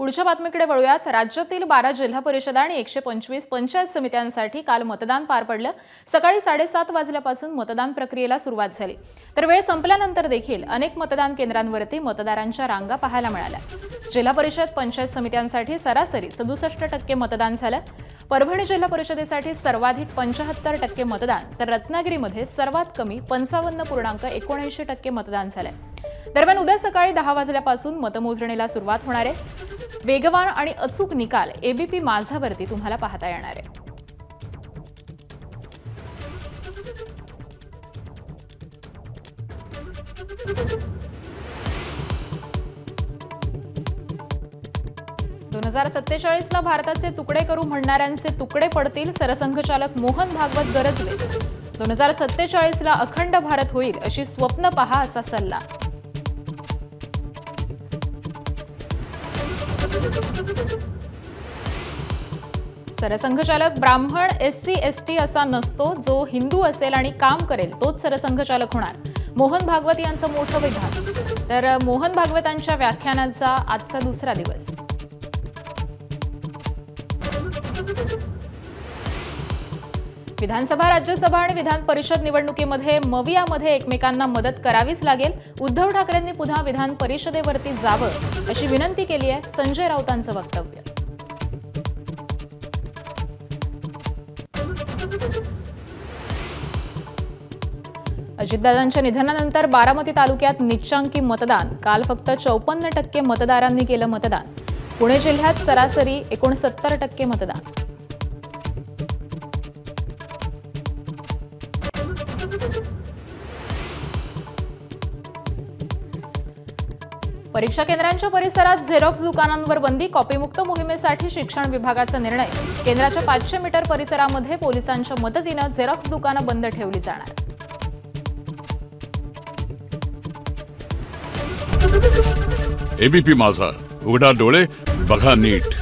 पुढच्या बातमीकडे वळूयात। राज्यातील 12 जिल्हा परिषद आणि 125 पंचायत समित्यांसाठी काल मतदान पार पडलं। सकाळी 7:30 वाजल्यापासून मतदान प्रक्रियेला सुरुवात झाली, तर वेळ संपल्यानंतर देखील अनेक मतदान केंद्रांवरती मतदारांच्या रांगा पाहायला मिळाल्या। जिल्हा परिषद पंचायत समित्यांसाठी सरासरी 67% मतदान झालं। परभणी जिल्हा परिषदेसाठी सर्वाधिक 75% मतदान, तर रत्नागिरीमध्ये सर्वात कमी 55.79% मतदान झालंय। दरम्यान उद्या सकाळी 10 वाजल्यापासून मतमोजणीला सुरुवात होणार आहे। वेगवान आणि अचूक निकाल एबीपी माझावरती तुम्हाला पाहता येणार आहे। ला भारताचे तुकडे करू म्हणणाऱ्यांचे तुकडे पडतील, सरसंघचालक मोहन भागवत गरजले। 2047ला अखंड भारत होईल अशी स्वप्न पहा असा सल्ला। सरसंघचालक ब्राह्मण एससी एसटी असा नसतो, जो हिंदू असेल आणि काम करेल तोच सरसंघचालक होणार। मोहन भागवत यांचं मोठं विधान। तर मोहन भागवतांच्या व्याख्यानाचा आजचा दुसरा दिवस। विधानसभा, राज्यसभा आणि विधान परिषद निवडणुकीमध्ये मवियामध्ये एकमेकांना मदत करावीच लागेल। उद्धव ठाकरेंनी पुन्हा विधान परिषदेवरती जावं अशी विनंती केली आहे। संजय राऊतांचं वक्तव्य। अजितदादांच्या निधनानंतर बारामती तालुक्यात नीचांकी मतदान। काल फक्त 54% मतदारांनी केलं मतदान। पुणे जिल्ह्यात सरासरी 69% मतदान। परीक्षा केंद्रांच्या परिसरात झेरॉक्स दुकानांवर बंदी। कॉपीमुक्त मोहिमेसाठी शिक्षण विभागाचा निर्णय। केंद्राच्या 500 मीटर परिसरामध्ये पोलिसांच्या मदतीने झेरॉक्स दुकानं बंद ठेवली जाणार। एबीपी माझा, उघडा डोळे बघा नीट।